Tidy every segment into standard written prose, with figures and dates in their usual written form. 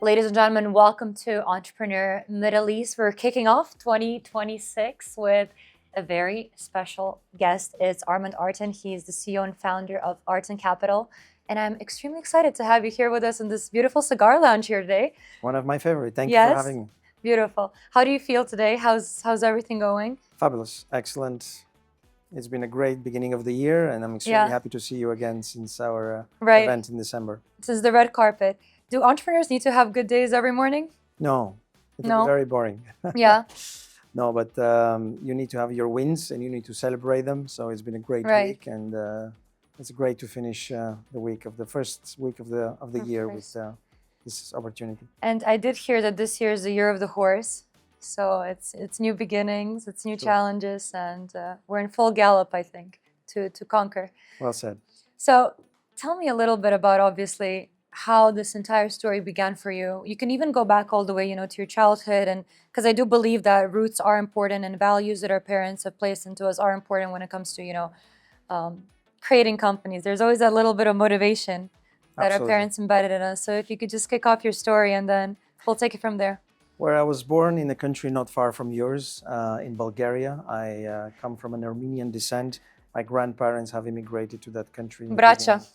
Ladies and gentlemen, welcome to Entrepreneur Middle East. We're kicking off 2026 with a very special guest. It's Armand Arton. He's the CEO and founder of Arton Capital. And I'm extremely excited to have you here with us in this beautiful cigar lounge here today. One of my favorite. Thank you for having me. Beautiful. How do you feel today? How's everything going? Fabulous. Excellent. It's been a great beginning of the year, and I'm extremely happy to see you again since our event in December. Since the red carpet. Do entrepreneurs need to have good days every morning? No. It's very boring. Yeah. No, but you need to have your wins and you need to celebrate them. So it's been a great week, and it's great to finish the first week of the year with this opportunity. And I did hear that this year is the year of the horse. So it's new beginnings, it's new challenges, and we're in full gallop, I think, to conquer. Well said. So tell me a little bit about, obviously, how this entire story began for you. You can even go back all the way, to your childhood, and because I do believe that roots are important and values that our parents have placed into us are important when it comes to, creating companies. There's always that little bit of motivation that our parents embedded in us. So if you could just kick off your story and then we'll take it from there. Where I was born in a country not far from yours, in Bulgaria. I come from an Armenian descent. My grandparents have immigrated to that country. Bracha.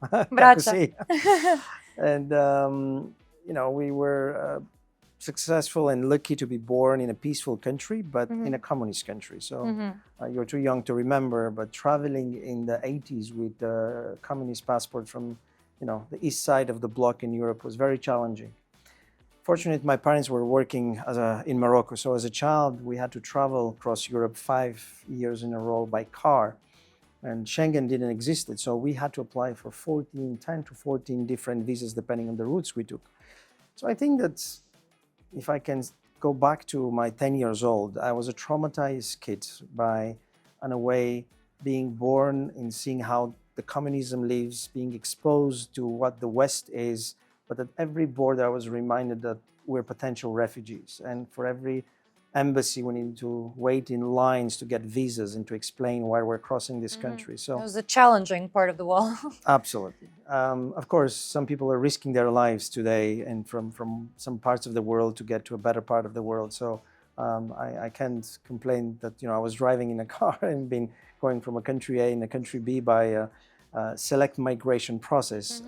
Bracha. And, we were successful and lucky to be born in a peaceful country, but in a communist country. So you're too young to remember, but traveling in the 80s with the communist passport from, the east side of the bloc in Europe was very challenging. Fortunately, my parents were working in Morocco. So as a child, we had to travel across Europe 5 years in a row by car. And Schengen didn't exist. So we had to apply for 10 to 14 different visas, depending on the routes we took. So I think that if I can go back to my 10 years old, I was a traumatized kid by, in a way, being born and seeing how the communism lives, being exposed to what the West is. But at every border, I was reminded that we're potential refugees. And for every embassy, we need to wait in lines to get visas and to explain why we're crossing this country. So it was a challenging part of the wall. Absolutely. Of course, some people are risking their lives today and from some parts of the world to get to a better part of the world. So I can't complain that I was driving in a car and been going from a country A and a country B by a select migration process.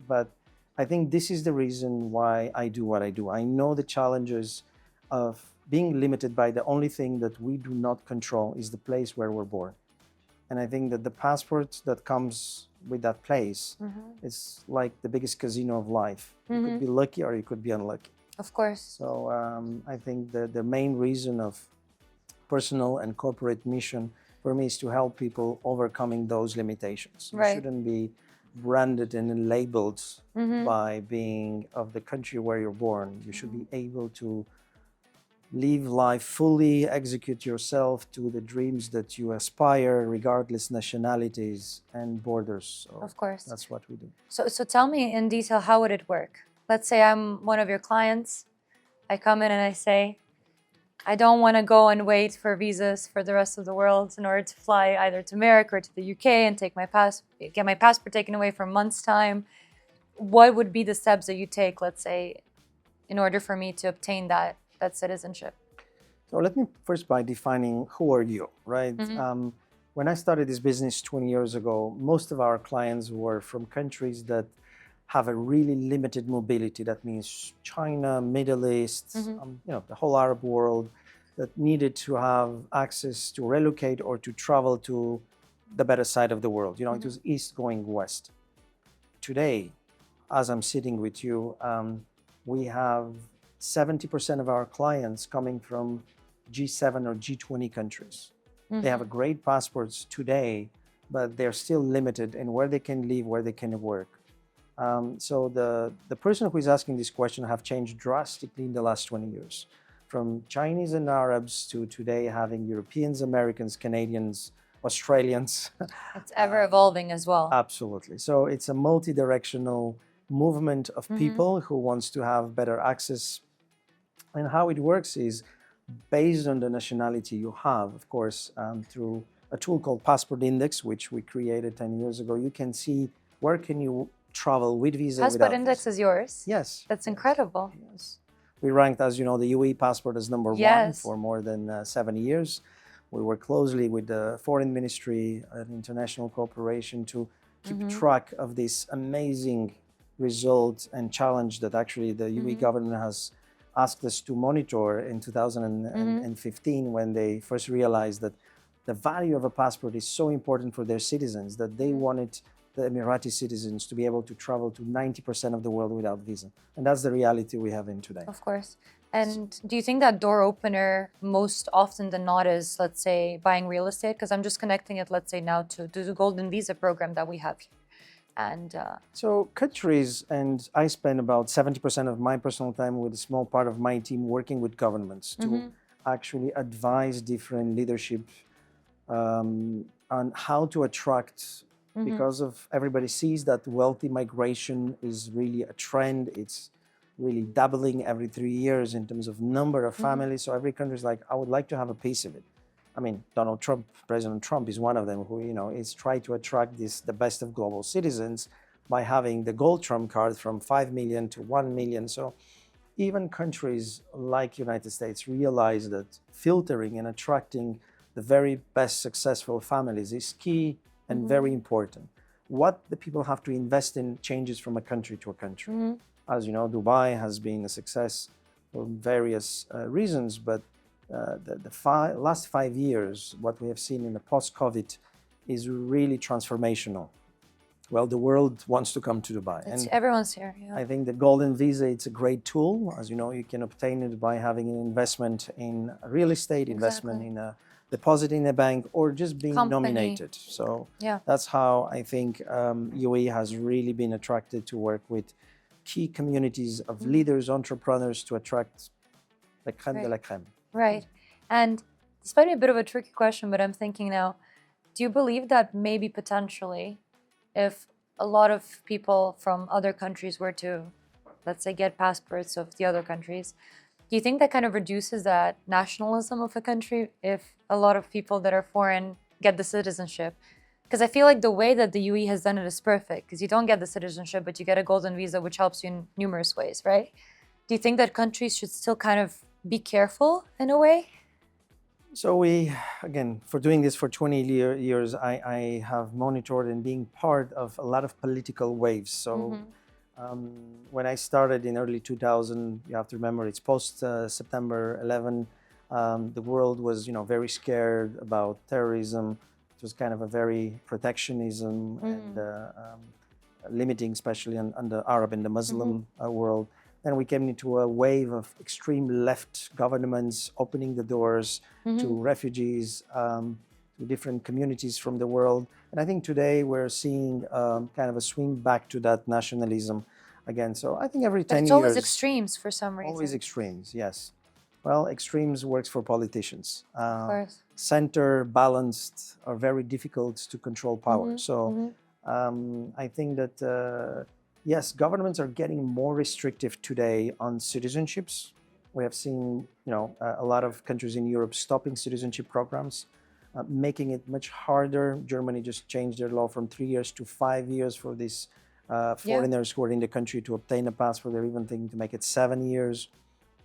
But I think this is the reason why I do what I do. I know the challenges of being limited by the only thing that we do not control is the place where we're born. And I think that the passport that comes with that place is like the biggest casino of life. You could be lucky or you could be unlucky. Of course. So I think the main reason of personal and corporate mission for me is to help people overcoming those limitations. You shouldn't be branded and labeled by being of the country where you're born. You should be able to live life fully, execute yourself to the dreams that you aspire, regardless nationalities and borders. So of course. That's what we do. So tell me in detail, how would it work? Let's say I'm one of your clients. I come in and I say, I don't want to go and wait for visas for the rest of the world in order to fly either to America or to the UK and get my passport taken away for a month's time. What would be the steps that you take, let's say, in order for me to obtain that citizenship? So let me first by defining who are you, right? When I started this business 20 years ago, most of our clients were from countries that have a really limited mobility. That means China, Middle East, the whole Arab world, that needed to have access to relocate or to travel to the better side of the world. It was east going west. Today, as I'm sitting with you, we have 70% of our clients coming from G7 or G20 countries. They have great passports today, but they're still limited in where they can live, where they can work. So the person who is asking this question have changed drastically in the last 20 years. From Chinese and Arabs to today having Europeans, Americans, Canadians, Australians. It's ever evolving as well. Absolutely. So it's a multi-directional movement of people who wants to have better access. And how it works is based on the nationality you have, of course, through a tool called Passport Index, which we created 10 years ago. You can see where can you travel with visa. Passport index is yours? Yes. That's incredible. Yes. We ranked, as you know, the UAE passport as number one for more than 7 years. We work closely with the Foreign Ministry and international cooperation to keep track of this amazing result and challenge that actually the UAE government has asked us to monitor in 2015 when they first realized that the value of a passport is so important for their citizens that they wanted the Emirati citizens to be able to travel to 90% of the world without visa. And that's the reality we have in today. Of course. And do you think that door opener most often than not is, let's say, buying real estate? Because I'm just connecting it, let's say, now to the golden visa program that we have here. And so countries, and I spend about 70% of my personal time with a small part of my team working with governments to actually advise different leadership on how to attract, because of everybody sees that wealthy migration is really a trend. It's really doubling every 3 years in terms of number of families. So every country is like, I would like to have a piece of it. I mean, Donald Trump, President Trump is one of them who, is trying to attract the best of global citizens by having the gold Trump card from 5 million to 1 million. So even countries like United States realize that filtering and attracting the very best successful families is key and very important. What the people have to invest in changes from a country to a country. As you know, Dubai has been a success for various reasons, but the last 5 years, what we have seen in the post-COVID is really transformational. Well, the world wants to come to Dubai. And everyone's here. Yeah. I think the golden visa, it's a great tool. As you know, you can obtain it by having an investment in real estate, investment in a deposit in a bank, or just being nominated. So that's how I think UAE has really been attracted to work with key communities of leaders, entrepreneurs to attract the crème de la crème. Right. And this might be a bit of a tricky question, but I'm thinking now, do you believe that maybe potentially if a lot of people from other countries were to, let's say, get passports of the other countries, do you think that kind of reduces that nationalism of a country if a lot of people that are foreign get the citizenship? Because I feel like the way that the UAE has done it is perfect, because you don't get the citizenship, but you get a golden visa, which helps you in numerous ways, right? Do you think that countries should still kind of be careful in a way? So we, again, for doing this for 20 years, I have monitored and being part of a lot of political waves. So when I started in early 2000, you have to remember it's post September 11. The world was, very scared about terrorism. It was kind of a very protectionism and limiting, especially on the Arab and the Muslim world. Then we came into a wave of extreme left governments opening the doors to refugees, to different communities from the world. And I think today we're seeing kind of a swing back to that nationalism again. So I think every 10 years... It's always extremes for some reason. Always extremes, yes. Well, extremes works for politicians. Of course. Center, balanced are very difficult to control power. So I think that... yes, governments are getting more restrictive today on citizenships. We have seen, a lot of countries in Europe stopping citizenship programs, making it much harder. Germany just changed their law from 3 years to 5 years for these foreigners who are in the country to obtain a passport. They're even thinking to make it 7 years.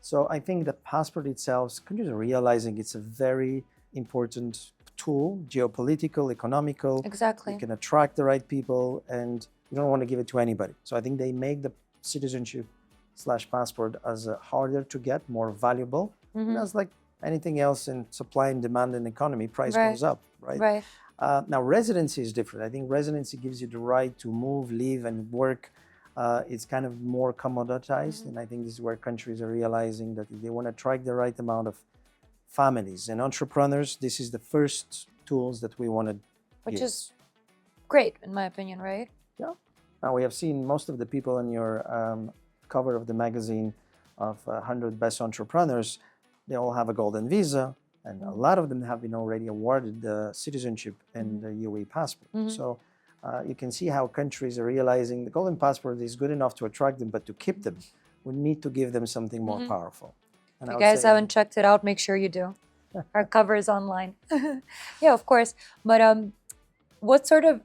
So I think the passport itself, countries are realizing it's a very important tool, geopolitical, economical. Exactly. You can attract the right people and you don't want to give it to anybody. So I think they make the citizenship/passport as harder to get, more valuable. And as like anything else in supply and demand and economy, price goes up, right? Right. Now, residency is different. I think residency gives you the right to move, live, and work. It's kind of more commoditized. And I think this is where countries are realizing that if they want to attract the right amount of families and entrepreneurs, this is the first tools that we want to Which is great, in my opinion, right? Yeah. Now we have seen most of the people on your cover of the magazine of 100 best entrepreneurs, they all have a golden visa, and a lot of them have been already awarded the citizenship and the UAE passport. So you can see how countries are realizing the golden passport is good enough to attract them, but to keep them, we need to give them something more powerful. And if you guys haven't checked it out, make sure you do. Our cover is online. Yeah, of course. But what sort of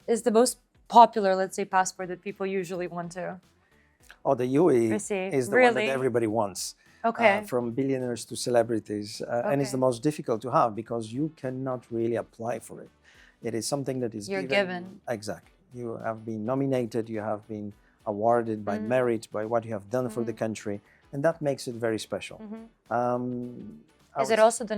is the most popular, let's say, passport that people usually want to Oh, the UAE receive? is the one that everybody wants. Okay. From billionaires to celebrities. And it's the most difficult to have because you cannot really apply for it. It is something that is given. Exactly. You have been nominated, you have been awarded by merit, by what you have done for the country. And that makes it very special. Is it also the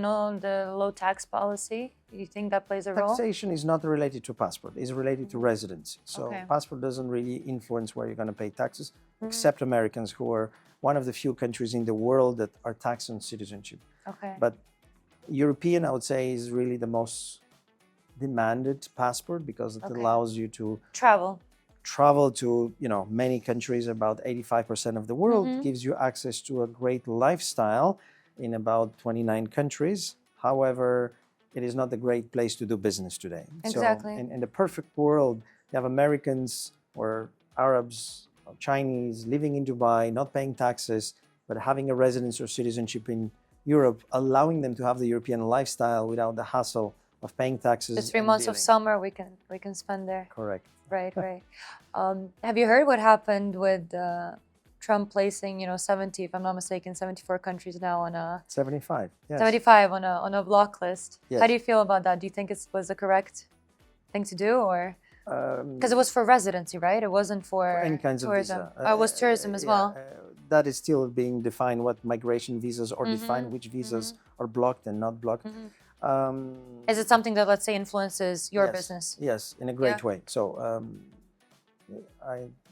low tax policy? Do you think that plays a role? Taxation is not related to passport. It's related to residency. So passport doesn't really influence where you're going to pay taxes, except Americans, who are one of the few countries in the world that are taxed on citizenship. Okay. But European, I would say, is really the most demanded passport because it allows you to travel to, many countries. About 85% of the world gives you access to a great lifestyle in about 29 countries. However, it is not a great place to do business today. Exactly. So in the perfect world, you have Americans or Arabs or Chinese living in Dubai, not paying taxes, but having a residence or citizenship in Europe, allowing them to have the European lifestyle without the hassle of paying taxes. The 3 months of summer we can spend there. Correct. Right. Have you heard what happened with Trump placing, 70, if I'm not mistaken, 74 countries now on a 75. Yes. 75 on a block list. Yes. How do you feel about that? Do you think it was the correct thing to do, or because it was for residency, right? It wasn't for any kinds tourism. of visa. It was tourism as well. That is still being defined. What migration visas or define which visas are blocked and not blocked. Is it something that, let's say, influences your business? Yes, in a great way. So,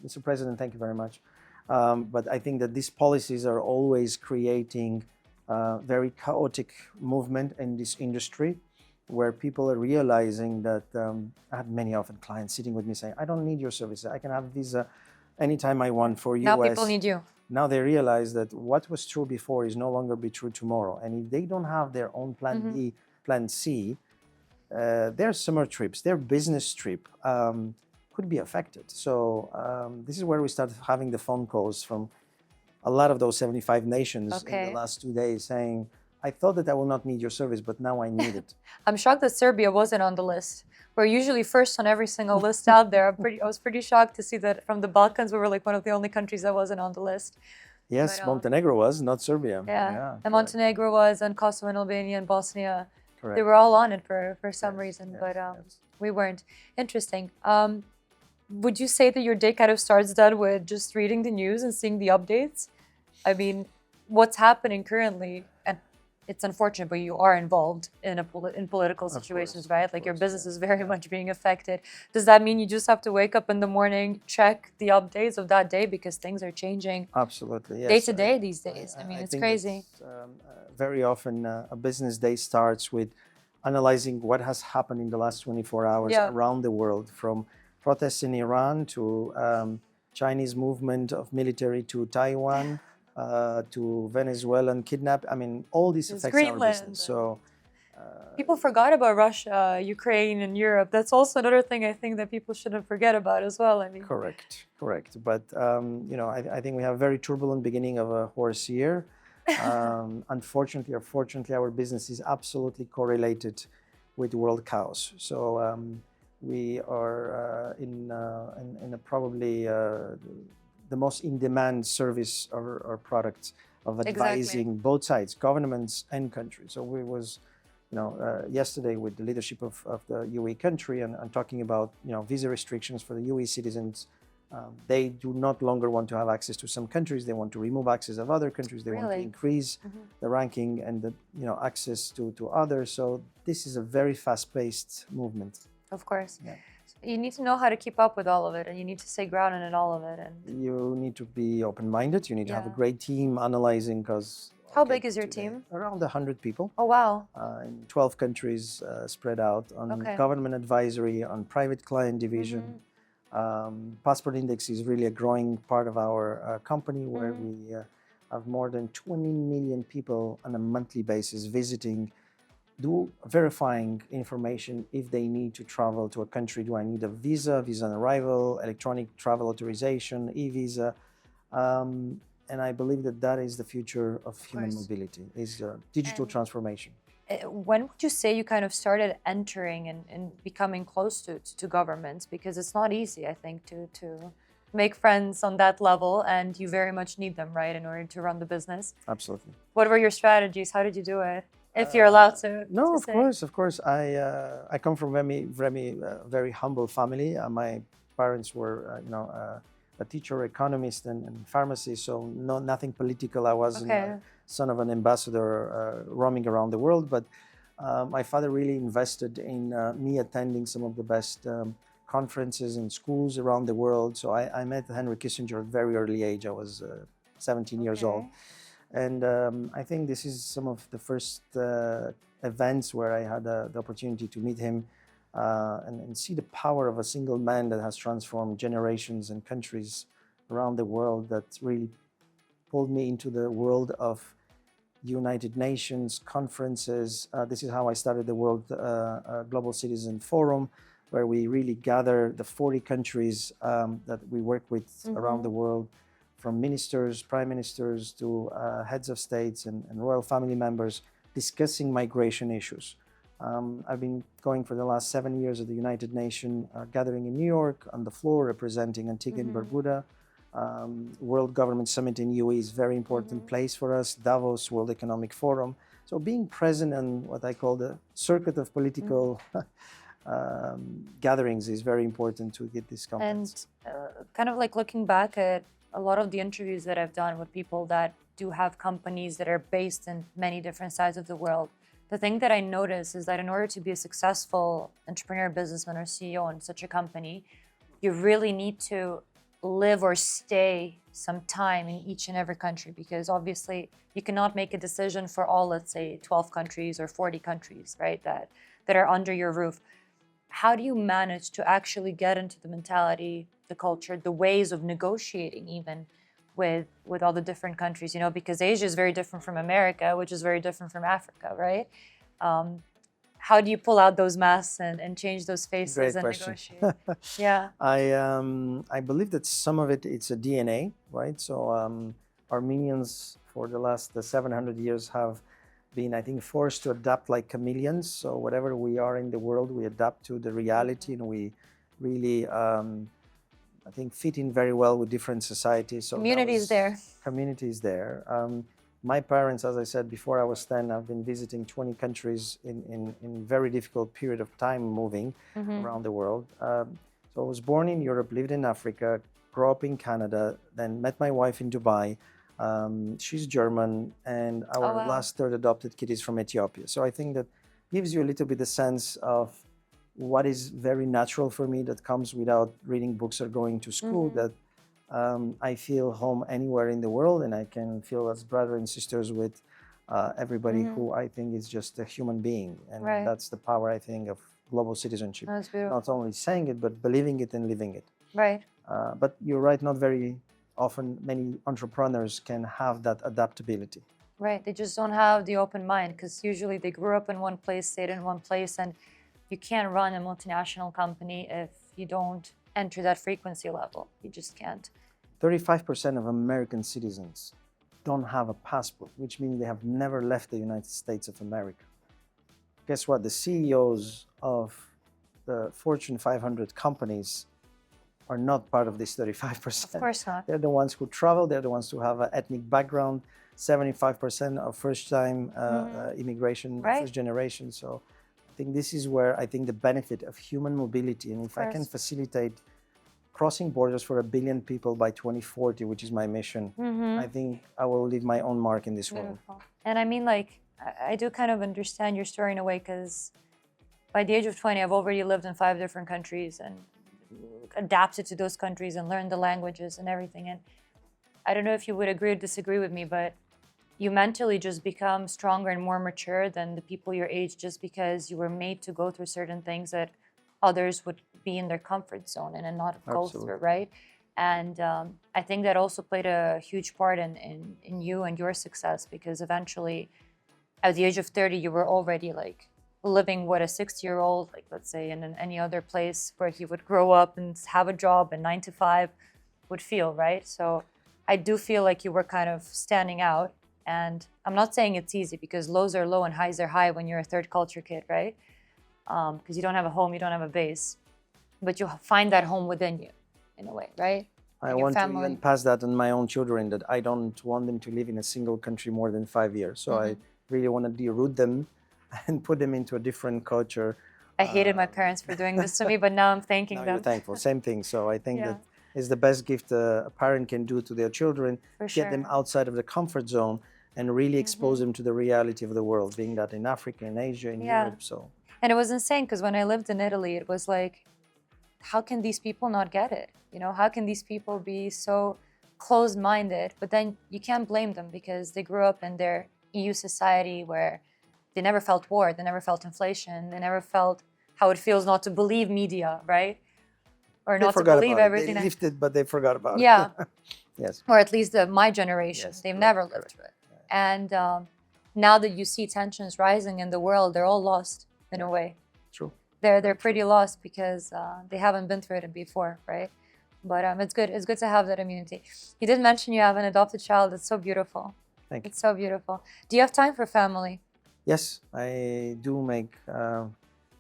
Mr. President, thank you very much. But I think that these policies are always creating very chaotic movement in this industry, where people are realizing that I had many often clients sitting with me saying, I don't need your services. I can have a visa anytime I want for US. Now people need you. Now they realize that what was true before is no longer be true tomorrow. And if they don't have their own plan B, plan C, their summer trips, their business trip could be affected. So this is where we started having the phone calls from a lot of those 75 nations in the last 2 days saying, I thought that I will not need your service, but now I need it. I'm shocked that Serbia wasn't on the list. We're usually first on every single list out there. I was pretty shocked to see that from the Balkans, we were like one of the only countries that wasn't on the list. Yes, but, Montenegro was, not Serbia. Yeah, and Montenegro was, and Kosovo and Albania and Bosnia. Correct. They were all on it for some reason, but we weren't. Interesting. Would you say that your day kind of starts that with just reading the news and seeing the updates? I mean, what's happening currently, and it's unfortunate, but you are involved in in political situations, right? Like your business is very much being affected. Does that mean you just have to wake up in the morning, check the updates of that day because things are changing? Absolutely, yes. Day to day these days. I mean, it's crazy. Very often a business day starts with analyzing what has happened in the last 24 hours around the world, from protests in Iran to Chinese movement of military to Taiwan, to Venezuelan kidnap. I mean, all these affects our business. So people forgot about Russia, Ukraine, and Europe. That's also another thing I think that people shouldn't forget about as well. I mean, correct. But I think we have a very turbulent beginning of a horse year. Unfortunately or fortunately, our business is absolutely correlated with world chaos. So we are in a probably the most in-demand service or product of advising both sides, governments and countries. So we was, yesterday with the leadership of the UAE country and talking about, visa restrictions for the UAE citizens. They do not longer want to have access to some countries. They want to remove access of other countries. They want to increase the ranking and the access to others. So this is a very fast-paced movement. Of course. Yeah. You need to know how to keep up with all of it, and you need to stay grounded in all of it. And you need to be open-minded. You need to have a great team analyzing, because how big is your team? Around 100 people. Oh, wow. In 12 countries spread out on government advisory, on private client division. Passport Index is really a growing part of our company, where we have more than 20 million people on a monthly basis visiting, verifying information if they need to travel to a country. Do I need a visa on arrival, electronic travel authorization, e-visa? And I believe that is the future of human mobility, is digital transformation. When would you say you kind of started entering and becoming close to governments? Because it's not easy, I think, to make friends on that level, and you very much need them, right, in order to run the business. Absolutely. What were your strategies? How did you do it? If you're allowed to. No, to of say. course, of course. I come from very humble family. My parents were, a teacher, economist, and pharmacist. So nothing political. I wasn't a son of an ambassador roaming around the world. But my father really invested in me attending some of the best conferences and schools around the world. So I met Henry Kissinger at a very early age. I was 17 years old. And I think this is some of the first events where I had the opportunity to meet him and see the power of a single man that has transformed generations and countries around the world, that really pulled me into the world of United Nations conferences. This is how I started the World Global Citizen Forum, where we really gather the 40 countries that we work with around the world, from ministers, prime ministers to heads of states and royal family members, discussing migration issues. I've been going for the last 7 years at the United Nations, gathering in New York on the floor, representing Antigua and Barbuda. World Government Summit in UAE is a very important place for us, Davos, World Economic Forum. So being present in what I call the circuit of political gatherings is very important to get this conference. And kind of like looking back at a lot of the interviews that I've done with people that do have companies that are based in many different sides of the world, the thing that I notice is that in order to be a successful entrepreneur, businessman, or CEO in such a company, you really need to live or stay some time in each and every country, because obviously you cannot make a decision for all, let's say, 12 countries or 40 countries, right, that are under your roof. How do you manage to actually get into the mentality, the culture, the ways of negotiating even with all the different countries, because Asia is very different from America, which is very different from Africa, right? How do you pull out those masks and change those faces Great and question. negotiate? Yeah. I believe that some of it's a DNA, right? So Armenians for the last 700 years have been, I think, forced to adapt like chameleons. So whatever we are in the world, we adapt to the reality, and we really, I think, fit in very well with different societies. So community is there. Community is there. My parents, as I said before, I was 10. I've been visiting 20 countries in very difficult period of time, moving around the world. So I was born in Europe, lived in Africa, grew up in Canada, then met my wife in Dubai. She's German, and our last third adopted kid is from Ethiopia. So I think that gives you a little bit the sense of what is very natural for me, that comes without reading books or going to school, that I feel home anywhere in the world, and I can feel as brothers and sisters with everybody who I think is just a human being. And that's the power, I think, of global citizenship. That's beautiful. Not only saying it, but believing it and living it. Right. But you're right, not very often many entrepreneurs can have that adaptability. Right. They just don't have the open mind, because usually they grew up in one place, stayed in one place, and you can't run a multinational company if you don't enter that frequency level. You just can't. 35% of American citizens don't have a passport, which means they have never left the United States of America. Guess what? The CEOs of the Fortune 500 companies are not part of this 35%. Of course not. They're the ones who travel. They're the ones who have an ethnic background. 75% of first-time immigration, first generation. So I think this is where I think the benefit of human mobility, and if I can facilitate crossing borders for 1 billion people by 2040, which is my mission, I think I will leave my own mark in this world. And I mean, like, I do kind of understand your story in a way, because by the age of 20, I've already lived in 5 different countries and adapted to those countries and learned the languages and everything. And I don't know if you would agree or disagree with me, but you mentally just become stronger and more mature than the people your age, just because you were made to go through certain things that others would be in their comfort zone and not go through, right? And I think that also played a huge part in you and your success, because eventually at the age of 30, you were already like living what a 60-year-old, like let's say in any other place where he would grow up and have a job and 9 to 5 would feel, right? So I do feel like you were kind of standing out. And I'm not saying it's easy, because lows are low and highs are high when you're a third culture kid, right? Because you don't have a home, you don't have a base, but you find that home within you, in a way, right? I want to even pass that on my own children, that I don't want them to live in a single country more than 5 years. So I really want to deroot them and put them into a different culture. I hated my parents for doing this to me, but now I'm thanking them. You're thankful. Same thing. So I think that is the best gift a parent can do to their children. Get them outside of the comfort zone and really expose them to the reality of the world, being that in Africa, in Asia, in Europe. So. And it was insane, because when I lived in Italy, it was like, how can these people not get it? You know, how can these people be so closed-minded? But then you can't blame them, because they grew up in their EU society where they never felt war, they never felt inflation, they never felt how it feels not to believe media, right? Or not to believe everything. They lived it, but they forgot about it. Yeah. Yes. Or at least my generation, they've never lived through it. And now that you see tensions rising in the world, they're all lost in a way. True. They're pretty lost, because they haven't been through it before, right? But it's good. It's good to have that immunity. You did mention you have an adopted child. It's so beautiful. Thank you. It's so beautiful. Do you have time for family? Yes, I do make.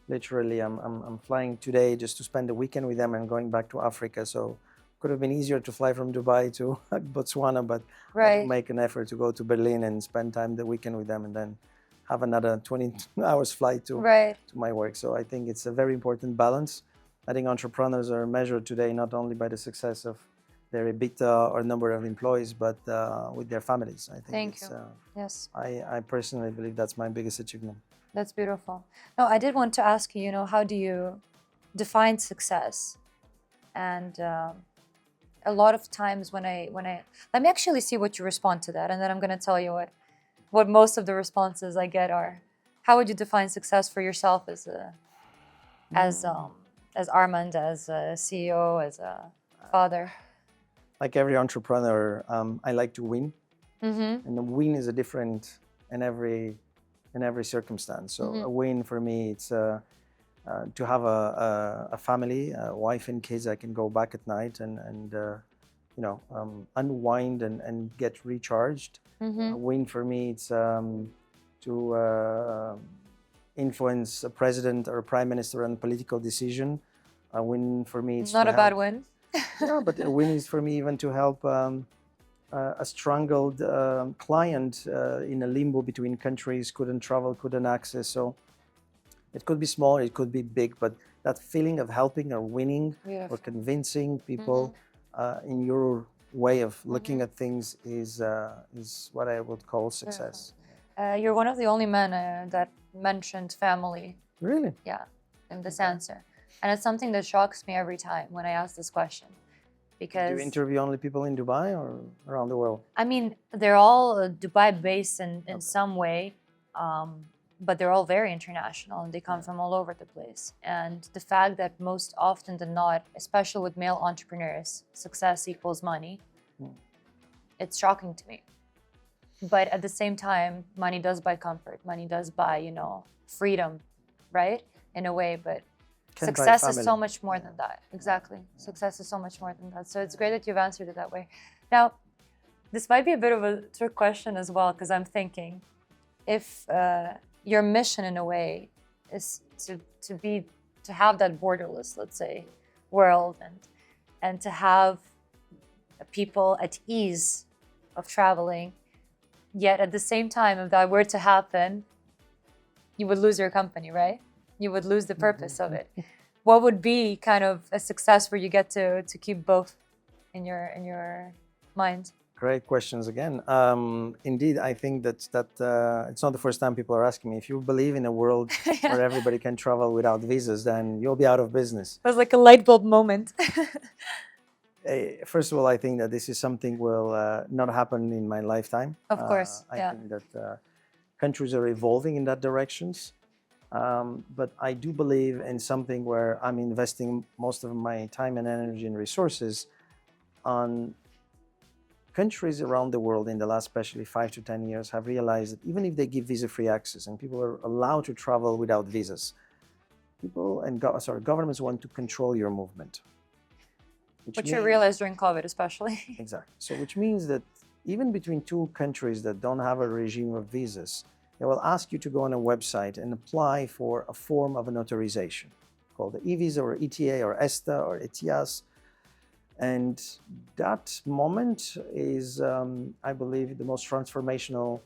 Literally, I'm flying today just to spend the weekend with them and going back to Africa. So could have been easier to fly from Dubai to Botswana, but I do make an effort to go to Berlin and spend time the weekend with them, and then have another 20 hours flight to my work. So I think it's a very important balance. I think entrepreneurs are measured today not only by the success of their EBITDA or number of employees, but with their families. I think Yes. I personally believe that's my biggest achievement. That's beautiful. No, I did want to ask you, how do you define success? And a lot of times when I let me actually see what you respond to that, and then I'm going to tell you what most of the responses I get are. How would you define success for yourself as Armand, as a CEO, as a father? Like every entrepreneur, I like to win, and the win is a different in every circumstance. So a win for me, it's to have a family, a wife and kids. I can go back at night and unwind and get recharged. A win for me, it's to influence a president or a prime minister on a political decision. A win for me, it's not a bad win. Yeah, but a win is for me even to help a strangled client in a limbo between countries, couldn't travel, couldn't access. So it could be small, it could be big, but that feeling of helping or winning or convincing people in your way of looking at things is what I would call success. You're one of the only men that mentioned family. Really? Yeah, in this answer. And it's something that shocks me every time when I ask this question. Because do you interview only people in Dubai or around the world? I mean, they're all Dubai-based in some way, but they're all very international, and they come from all over the place. And the fact that most often than not, especially with male entrepreneurs, success equals money, it's shocking to me. But at the same time, money does buy comfort. Money does buy, freedom, right? In a way, but success is so much more than that. Exactly. Success is so much more than that. So it's great that you've answered it that way. Now, this might be a bit of a trick question as well, because I'm thinking, if your mission in a way is to have that borderless, let's say, world, and to have people at ease of traveling, yet at the same time, if that were to happen, you would lose your company, right? You would lose the purpose of it. What would be kind of a success where you get to keep both in your mind? Great questions again. Indeed, I think that it's not the first time people are asking me. If you believe in a world where everybody can travel without visas, then you'll be out of business. It was like a light bulb moment. First of all, I think that this is something will not happen in my lifetime. Of course, I think that countries are evolving in that directions. But I do believe in something where I'm investing most of my time and energy and resources on countries around the world in the last, especially 5 to 10 years, have realized that even if they give visa-free access and people are allowed to travel without visas, governments want to control your movement. Which you realized during COVID, especially. Exactly. So which means that even between two countries that don't have a regime of visas, they will ask you to go on a website and apply for a form of an authorization called the e-visa or ETA or ESTA or ETIAS. And that moment is, I believe, the most transformational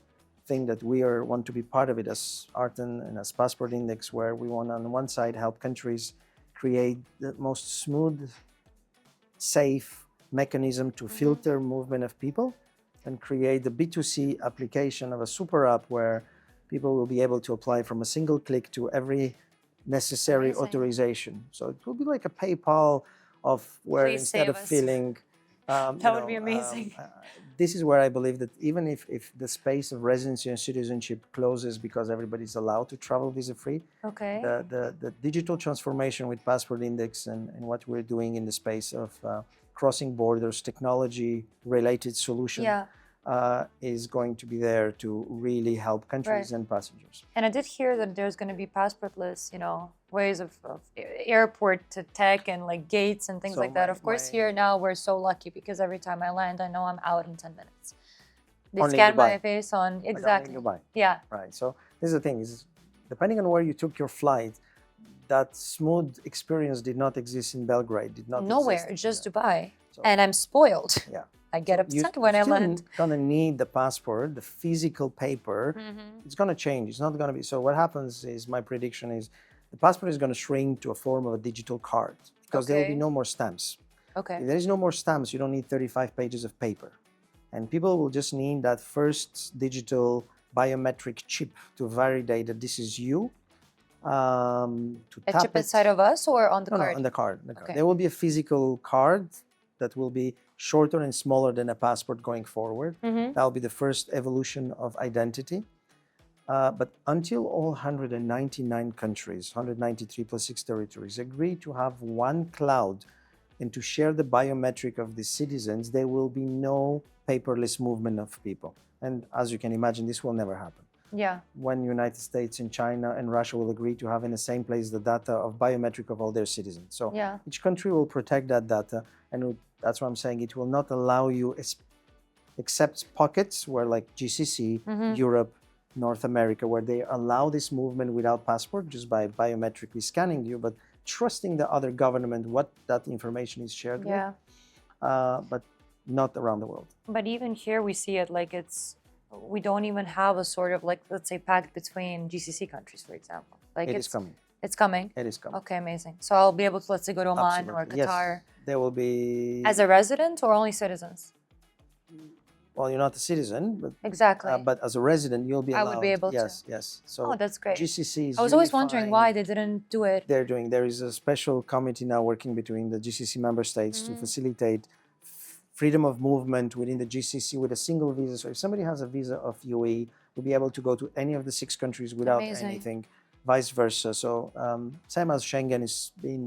thing that we want to be part of it as Arton and as Passport Index, where we want on one side help countries create the most smooth, safe mechanism to filter movement of people and create the B2C application of a super app where people will be able to apply from a single click to every necessary authorization. So it will be like a PayPal of where Please instead of filling, that would be amazing. This is where I believe that even if the space of residency and citizenship closes because everybody's allowed to travel visa-free, the digital transformation with Passport Index and what we're doing in the space of crossing borders, technology-related solution is going to be there to really help countries and passengers. And I did hear that there's going to be passportless, ways of airport to tech and like gates and things like that. Of course, here now we're so lucky because every time I land, I know I'm out in 10 minutes. They scan my face on, exactly. Dubai. Yeah. Right. So this is the thing, is depending on where you took your flight, that smooth experience did not exist in Belgrade, did not Nowhere, just Dubai. So, and I'm spoiled. Yeah. I get upset when I land. You're gonna need the passport, the physical paper. It's gonna change. It's not gonna be. So what happens is, my prediction is, the passport is gonna shrink to a form of a digital card because there will be no more stamps. Okay. If there is no more stamps, you don't need 35 pages of paper, and people will just need that first digital biometric chip to validate that this is you. A chip inside of us or on the card? No, on the card. There will be a physical card that will be shorter and smaller than a passport going forward. That will be the first evolution of identity. But until all 199 countries, 193 plus 6 territories, agree to have one cloud and to share the biometric of the citizens, there will be no paperless movement of people. And as you can imagine, this will never happen. Yeah. When United States and China and Russia will agree to have in the same place the data of biometric of all their citizens. So each country will protect that data, and that's what I'm saying. It will not allow you, except pockets where like GCC, Europe, North America, where they allow this movement without passport, just by biometrically scanning you, but trusting the other government what that information is shared with, but not around the world. But even here we see it like we don't even have a sort of like, let's say, pact between GCC countries, for example. Like it is coming. It's coming? It is coming. Okay, amazing. So I'll be able to, let's say, go to Oman or Qatar. Yes, there will be... As a resident or only citizens? Well, you're not a citizen, but exactly. But as a resident, you'll be allowed. I would be able to. Yes. So that's great. GCC is I was always wondering why they didn't do it. There is a special committee now working between the GCC member states to facilitate freedom of movement within the GCC with a single visa. So if somebody has a visa of UAE, will be able to go to any of the 6 countries without anything, vice versa. So same as Schengen is being,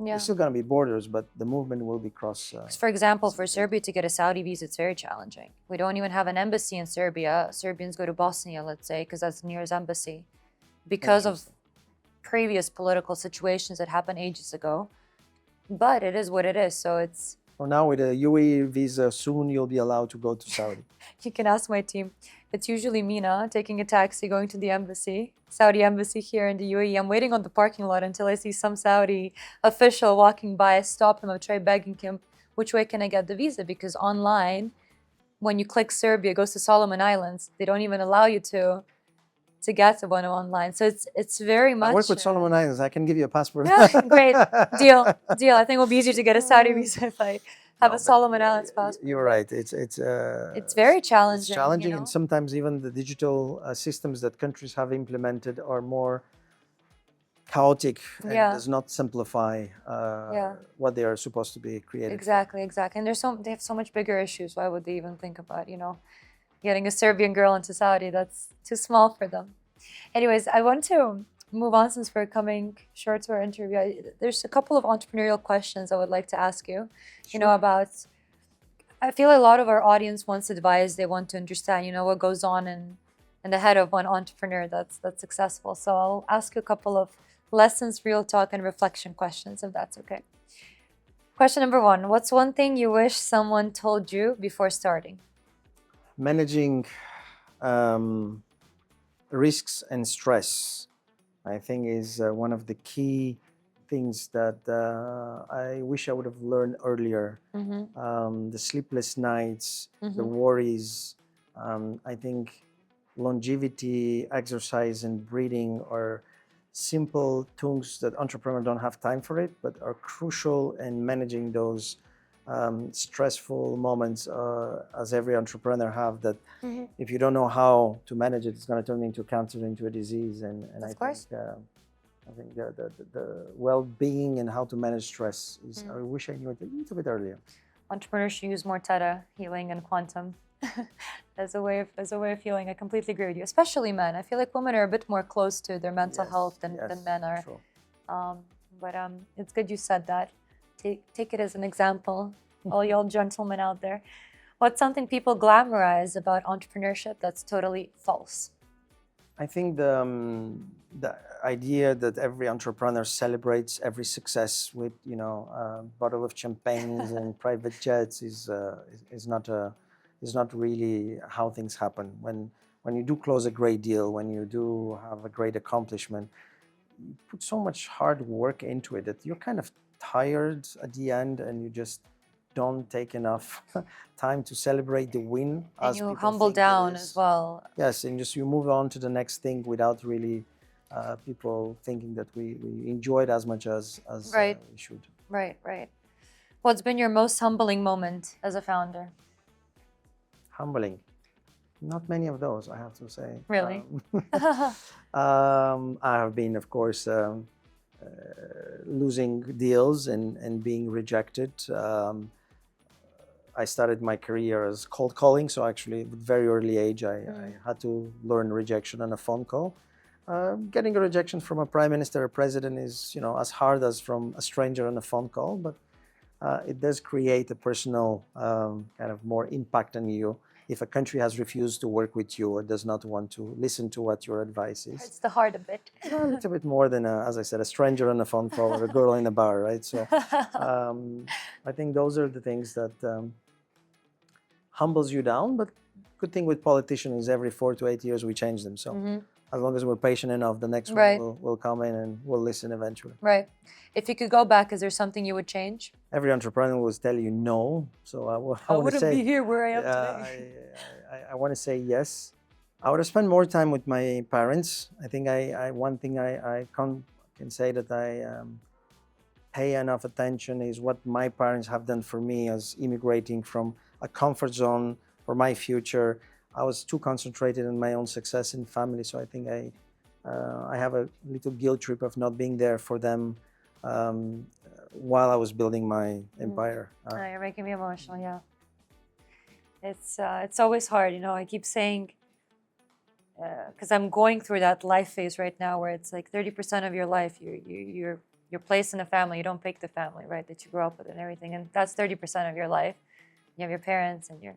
there's still going to be borders, but the movement will be cross. For example, for Serbia to get a Saudi visa, it's very challenging. We don't even have an embassy in Serbia. Serbians go to Bosnia, let's say, because that's the nearest embassy. Because of previous political situations that happened ages ago. But it is what it is, so it's... Well, now with a UAE visa, soon you'll be allowed to go to Saudi. You can ask my team. It's usually Mina taking a taxi, going to the embassy, Saudi embassy here in the UAE. I'm waiting on the parking lot until I see some Saudi official walking by. I stop him, I try begging him, which way can I get the visa? Because online, when you click Serbia, it goes to Solomon Islands. They don't even allow you to get one online. So it's very much... I work with Solomon Islands. I can give you a passport. Yeah, great. Deal. I think it'll be easier to get a Saudi visa if I have a Solomon Islands passport. You're right. It's very challenging. It's challenging, and sometimes even the digital systems that countries have implemented are more chaotic and does not simplify what they are supposed to be created. Exactly. And they have so much bigger issues. Why would they even think about, getting a Serbian girl into Saudi? That's too small for them. Anyways, I want to move on since we're coming short to our interview. There's a couple of entrepreneurial questions I would like to ask you, about... I feel a lot of our audience wants advice. They want to understand, what goes on in the head of one entrepreneur that's successful. So I'll ask you a couple of lessons, real talk, and reflection questions, if that's okay. Question number 1. What's one thing you wish someone told you before starting? Managing risks and stress, I think, is one of the key things that I wish I would have learned earlier. The sleepless nights, the worries. I think longevity, exercise, and breathing are simple things that entrepreneurs don't have time for it, but are crucial in managing those stressful moments, as every entrepreneur have, that if you don't know how to manage it, it's going to turn into cancer, into a disease. And I think the well-being and how to manage stress is, I wish I knew it a little bit earlier. Entrepreneurs should use more theta, healing, and quantum as a way of healing. I completely agree with you, especially men. I feel like women are a bit more close to their mental health than men are. Sure. But it's good you said that. Take it as an example, all y'all gentlemen out there. What's something people glamorize about entrepreneurship that's totally false? I think the idea that every entrepreneur celebrates every success with, you know, a bottle of champagne and private jets is not really how things happen. When you do close a great deal, when you do have a great accomplishment, you put so much hard work into it that you're kind of tired at the end, and you just don't take enough time to celebrate the win. And you humble down as well. Yes, and just you move on to the next thing without really people thinking that we enjoy it as much as we should. Right. What's been your most humbling moment as a founder? Humbling? Not many of those, I have to say. Really? I have been, of course, losing deals and being rejected. I started my career as cold calling, so actually at a very early age I had to learn rejection on a phone call. Getting a rejection from a prime minister or president is, you know, as hard as from a stranger on a phone call, but it does create a personal kind of more impact on you if a country has refused to work with you or does not want to listen to what your advice is. It's the heart of it. A little bit more than, as I said, a stranger on a phone call or a girl in a bar, right? So I think those are the things that humbles you down. But good thing with politicians is every 4 to 8 years we change them. So as long as we're patient enough, the next one will come in and we'll listen eventually. Right. If you could go back, is there something you would change? Every entrepreneur will tell you no. So I wouldn't be here where I am today. I want to say yes. I would have spent more time with my parents. I think one thing I can say that I pay enough attention is what my parents have done for me as immigrating from a comfort zone for my future. I was too concentrated on my own success and family, so I think I have a little guilt trip of not being there for them while I was building my empire. You're making me emotional, yeah. It's always hard, you know. I keep saying, because I'm going through that life phase right now where it's like 30% of your life you're placed in a family. You don't pick the family, right, that you grew up with and everything, and that's 30% of your life. You have your parents and your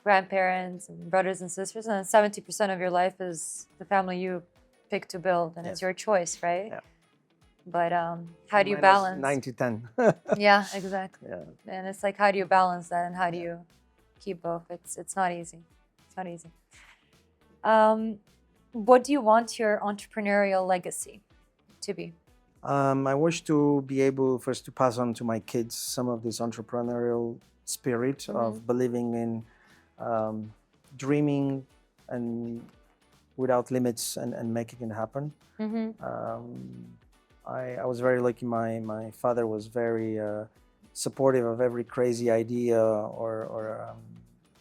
grandparents and brothers and sisters, and then 70% of your life is the family you pick to build, and it's your choice, right? Yeah. But how do you balance? 9 to 10. Yeah, exactly. Yeah. And it's like, how do you balance that, and how do you keep both? It's not easy. It's not easy. What do you want your entrepreneurial legacy to be? I wish to be able first to pass on to my kids some of this entrepreneurial spirit of believing in dreaming and without limits and making it happen. I was very lucky. My father was very supportive of every crazy idea or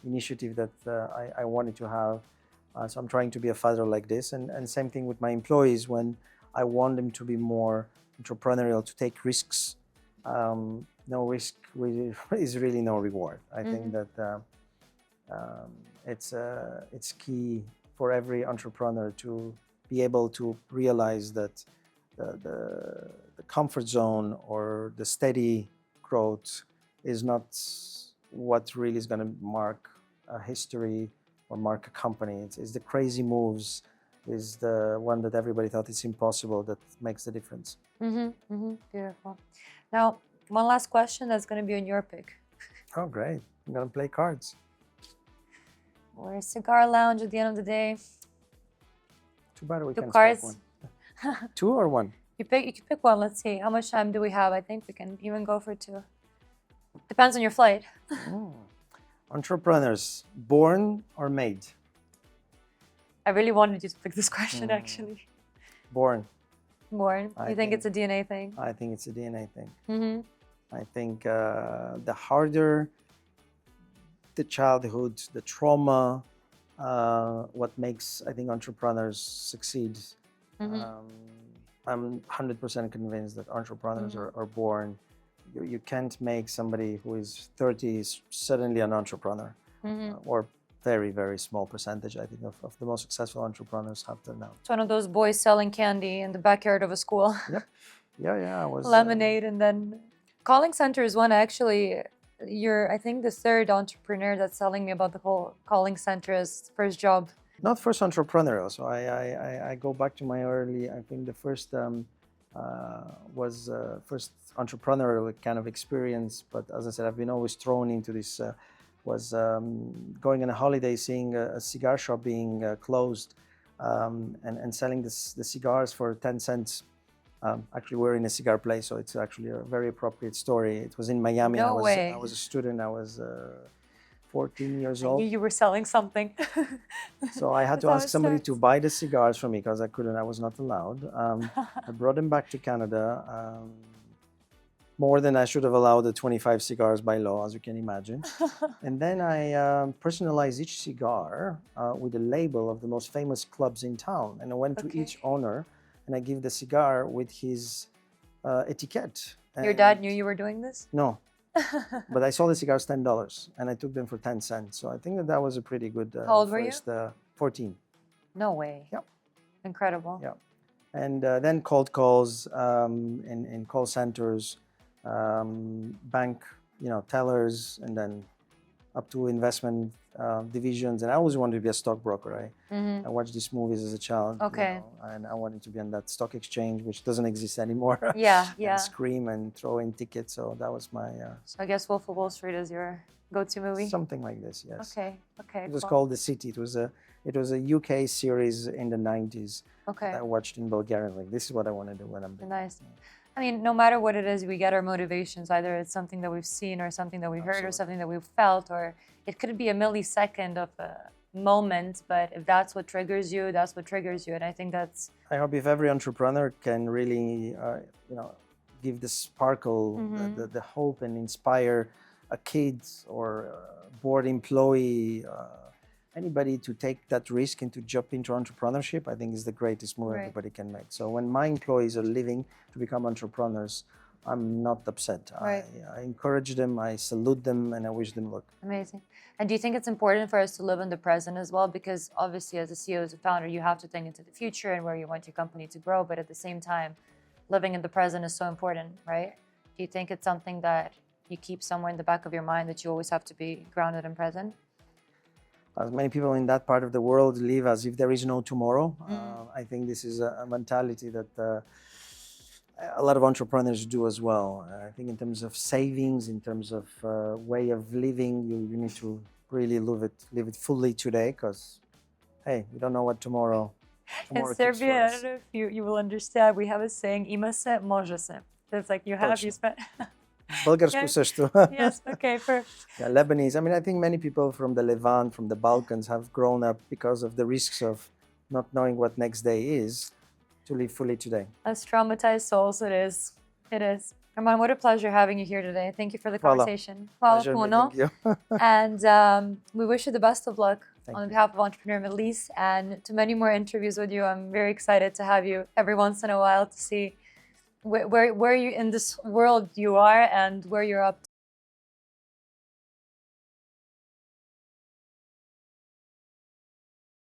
initiative that I wanted to have. So I'm trying to be a father like this. And same thing with my employees. When I want them to be more entrepreneurial, to take risks, no risk is really no reward. I think that it's key for every entrepreneur to be able to realize that the comfort zone or the steady growth is not what really is going to mark a history or mark a company. It's the crazy moves is the one that everybody thought it's impossible that makes the difference. Beautiful. Now, one last question that's going to be on your pick. Oh, great. I'm going to play cards. We're a cigar lounge at the end of the day. Too bad we Two can't cards. smoke one. Two or one? You can pick one. Let's see. How much time do we have? I think we can even go for two. Depends on your flight. Entrepreneurs, born or made? I really wanted you to pick this question, actually. Born. Born. You think it's a DNA thing? I think it's a DNA thing. Mm-hmm. I think the harder the childhood, the trauma, what makes, I think, entrepreneurs succeed. I'm 100% convinced that entrepreneurs are born. You can't make somebody who is 30 suddenly an entrepreneur, or very, very small percentage, I think, of the most successful entrepreneurs have done now. It's one of those boys selling candy in the backyard of a school. Yep. Yeah, I was... Lemonade, and then calling center is one, actually. You're, I think, the third entrepreneur that's telling me about the whole calling center as first job. Not first entrepreneurial. So I go back to my early, I think the first was first entrepreneurial kind of experience. But as I said, I've been always thrown into this, was going on a holiday, seeing a cigar shop being closed and selling the cigars for 10 cents. Actually, we're in a cigar place, so it's actually a very appropriate story. It was in Miami. No way. I was a student. I was 14 years I old. knew you were selling something. So I had to ask somebody to buy the cigars for me because I couldn't. I was not allowed. I brought them back to Canada. More than I should have allowed the 25 cigars by law, as you can imagine. And then I personalized each cigar with a label of the most famous clubs in town. And I went to each owner and I give the cigar with his etiquette. And Your dad knew you were doing this? No. But I sold the cigars $10 and I took them for 10 cents. So I think that was a pretty good How old were you? 14. No way. Yep. Incredible. Yeah. And then cold calls in call centers, bank, tellers, and then up to investment divisions. And I always wanted to be a stockbroker. I watched these movies as a child. Okay. And I wanted to be on that stock exchange, which doesn't exist anymore. Yeah. And scream and throw in tickets. So that was my... So I guess Wolf of Wall Street is your go-to movie? Something like this, yes. Okay. It was called The City. It was a UK series in the 90s. Okay. That I watched in Bulgarian. Like, this is what I want to do when I'm big. Nice. I mean, no matter what it is, we get our motivations. Either it's something that we've seen or something that we've heard or something that we've felt, or it could be a millisecond of a moment, but if that's what triggers you, that's what triggers you. And I think that's... I hope if every entrepreneur can really, give the sparkle, the hope, and inspire a kid or a board employee, anybody to take that risk and to jump into entrepreneurship, I think is the greatest move everybody can make. So when my employees are living to become entrepreneurs, I'm not upset. I encourage them, I salute them, and I wish them luck. Amazing. And do you think it's important for us to live in the present as well? Because obviously as a CEO, as a founder, you have to think into the future and where you want your company to grow. But at the same time, living in the present is so important, right? Do you think it's something that you keep somewhere in the back of your mind, that you always have to be grounded and present? As many people in that part of the world live as if there is no tomorrow. I think this is a mentality that a lot of entrepreneurs do as well. I think in terms of savings, in terms of way of living, you need to really live it fully today, because, hey, we don't know what tomorrow in Serbia, I don't know if you will understand, we have a saying, ima se, može se. It's like you have, you spent... Bulgarsku също. Yes, okay, perfect. Yeah, Lebanese. I mean, I think many people from the Levant, from the Balkans, have grown up because of the risks of not knowing what next day is, to live fully today. As traumatized souls, it is. It is. Armand, what a pleasure having you here today. Thank you for the conversation. Pleasure, thank you. And we wish you the best of luck on behalf of Entrepreneur Middle East, and to many more interviews with you. I'm very excited to have you every once in a while to see where you in this world you are and where you're up to.